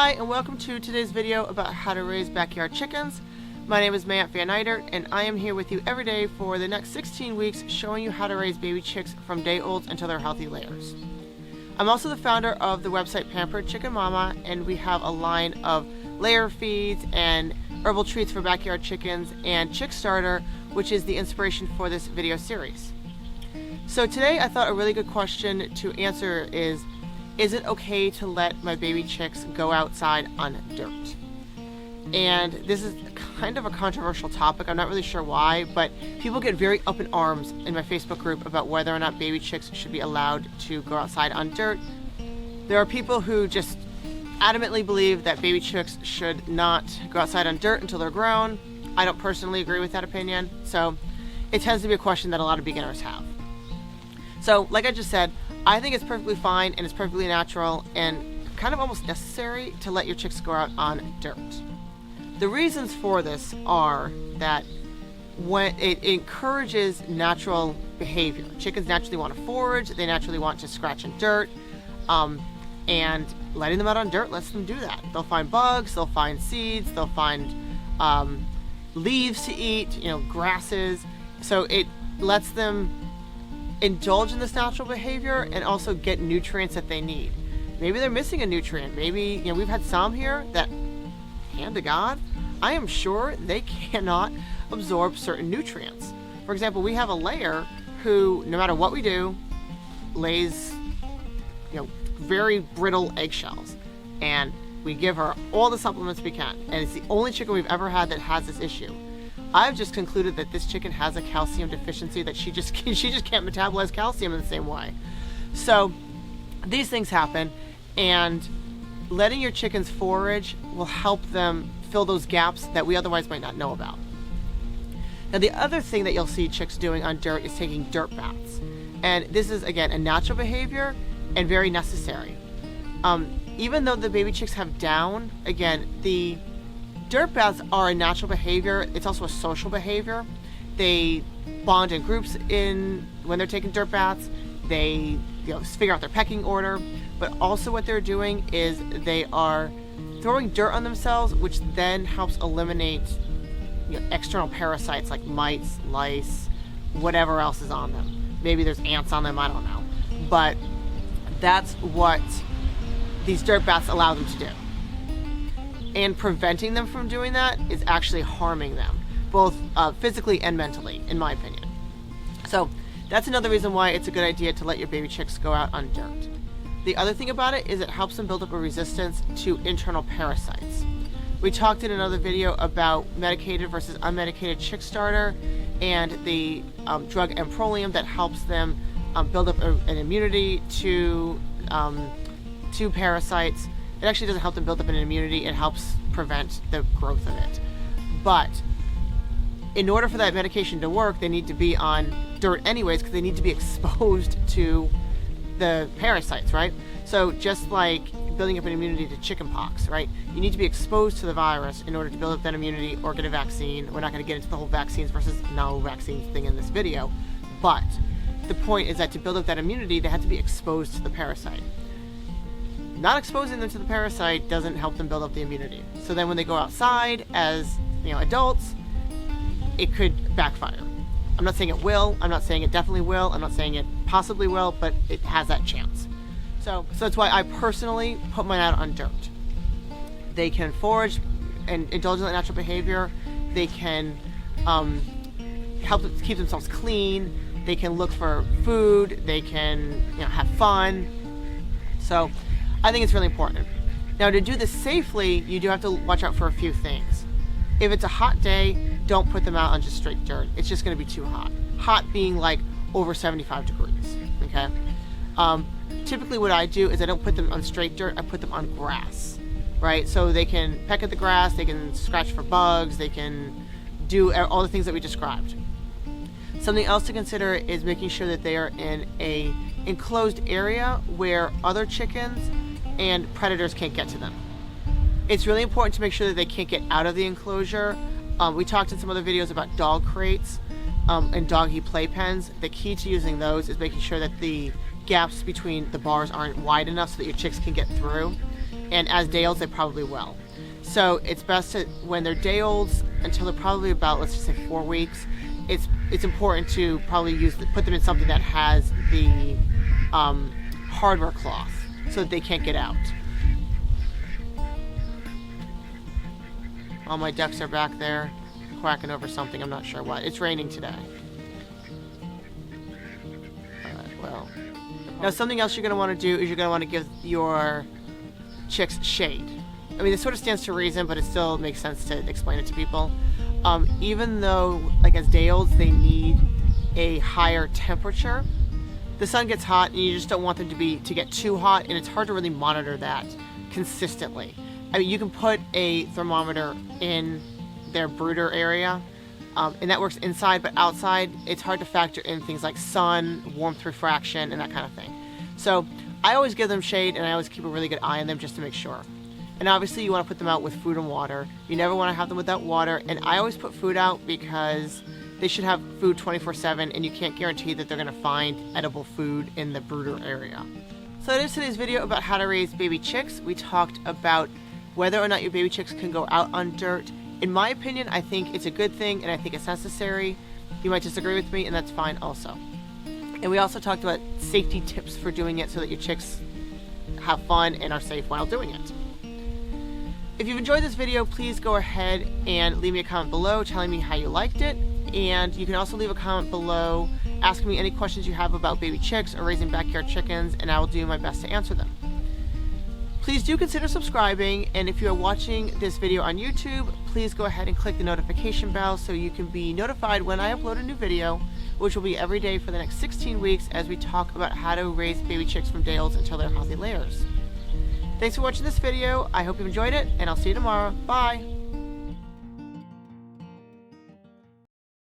Hi, and welcome to today's video about how to raise backyard chickens. My name is Maat van Uitert, and I am here with you every day for the next 16 weeks showing you how to raise baby chicks from day olds until they're healthy layers. I'm also the founder of the website Pampered Chicken Mama, and we have a line of layer feeds and herbal treats for backyard chickens and Chick Starter, which is the inspiration for this video series. So today I thought a really good question to answer is it okay to let my baby chicks go outside on dirt? And this is kind of a controversial topic. I'm not really sure why, but people get very up in arms in my Facebook group about whether or not baby chicks should be allowed to go outside on dirt. There are people who just adamantly believe that baby chicks should not go outside on dirt until they're grown. I don't personally agree with that opinion, so it tends to be a question that a lot of beginners have. So, like I just said, I think it's perfectly fine and it's perfectly natural and kind of almost necessary to let your chicks go out on dirt. The reasons for this are that when it encourages natural behavior. Chickens naturally want to forage, they naturally want to scratch in dirt, and letting them out on dirt lets them do that. They'll find bugs, they'll find seeds, they'll find leaves to eat, grasses. So it lets them indulge in this natural behavior and also get nutrients that they need. Maybe they're missing a nutrient. Maybe, we've had some here that, hand to God, I am sure they cannot absorb certain nutrients. For example, we have a layer who, no matter what we do, lays, very brittle eggshells. And we give her all the supplements we can. And it's the only chicken we've ever had that has this issue. I've just concluded that this chicken has a calcium deficiency, that she just can't metabolize calcium in the same way. So these things happen, and letting your chickens forage will help them fill those gaps that we otherwise might not know about. Now, the other thing that you'll see chicks doing on dirt is taking dirt baths. And this is, again, a natural behavior and very necessary. Even though the baby chicks have down, again, the dirt baths are a natural behavior. It's also a social behavior. They bond in groups when they're taking dirt baths. They figure out their pecking order. But also what they're doing is they are throwing dirt on themselves, which then helps eliminate external parasites like mites, lice, whatever else is on them. Maybe there's ants on them, I don't know. But that's what these dirt baths allow them to do. And preventing them from doing that is actually harming them, both physically and mentally, in my opinion. So that's another reason why it's a good idea to let your baby chicks go out on dirt. The other thing about it is it helps them build up a resistance to internal parasites. We talked in another video about medicated versus unmedicated Chick Starter and the drug Amprolium that helps them build up an immunity to parasites. It actually doesn't help them build up an immunity, it helps prevent the growth of it. But in order for that medication to work, they need to be on dirt anyways, because they need to be exposed to the parasites, right? So just like building up an immunity to chickenpox, right? You need to be exposed to the virus in order to build up that immunity or get a vaccine. We're not going to get into the whole vaccines versus no vaccines thing in this video, but the point is that to build up that immunity, they have to be exposed to the parasite. Not exposing them to the parasite doesn't help them build up the immunity. So then when they go outside as adults, it could backfire. I'm not saying it will, I'm not saying it definitely will, I'm not saying it possibly will, but it has that chance. So that's why I personally put mine out on dirt. They can forage and indulge in that natural behavior. They can help keep themselves clean. They can look for food. They can have fun. So I think it's really important. Now, to do this safely, you do have to watch out for a few things. If it's a hot day, don't put them out on just straight dirt. It's just going to be too hot. Hot being like over 75 degrees, okay? Typically what I do is I don't put them on straight dirt, I put them on grass, right? So they can peck at the grass, they can scratch for bugs, they can do all the things that we described. Something else to consider is making sure that they are in a enclosed area where other chickens and predators can't get to them. It's really important to make sure that they can't get out of the enclosure. We talked in some other videos about dog crates and doggy playpens. The key to using those is making sure that the gaps between the bars aren't wide enough so that your chicks can get through. and as day olds they probably will. So it's best to, when they're day olds until they're probably about, let's just say 4 weeks, it's important to probably put them in something that has the hardware cloth so that they can't get out. All my ducks are back there quacking over something, I'm not sure what. It's raining today. Well, now something else you're going to want to do is you're going to want to give your chicks shade. I mean, this sort of stands to reason, but it still makes sense to explain it to people. Even though, like as day olds, they need a higher temperature, the sun gets hot and you just don't want them to get too hot, and it's hard to really monitor that consistently. I mean, you can put a thermometer in their brooder area, and that works inside, but outside, it's hard to factor in things like sun, warmth refraction, and that kind of thing. So I always give them shade, and I always keep a really good eye on them just to make sure. And obviously you want to put them out with food and water. You never want to have them without water, and I always put food out because they should have food 24/7, and you can't guarantee that they're going to find edible food in the brooder area. So that is today's video about how to raise baby chicks. We talked about whether or not your baby chicks can go out on dirt. In my opinion, I think it's a good thing, and I think it's necessary. You might disagree with me, and that's fine also. And we also talked about safety tips for doing it so that your chicks have fun and are safe while doing it. If you've enjoyed this video, please go ahead and leave me a comment below telling me how you liked it. And you can also leave a comment below asking me any questions you have about baby chicks or raising backyard chickens, and I will do my best to answer them. Please do consider subscribing, and if you are watching this video on YouTube, please go ahead and click the notification bell so you can be notified when I upload a new video, which will be every day for the next 16 weeks as we talk about how to raise baby chicks from day olds until they're healthy layers. Thanks for watching this video. I hope you enjoyed it, and I'll see you tomorrow. Bye!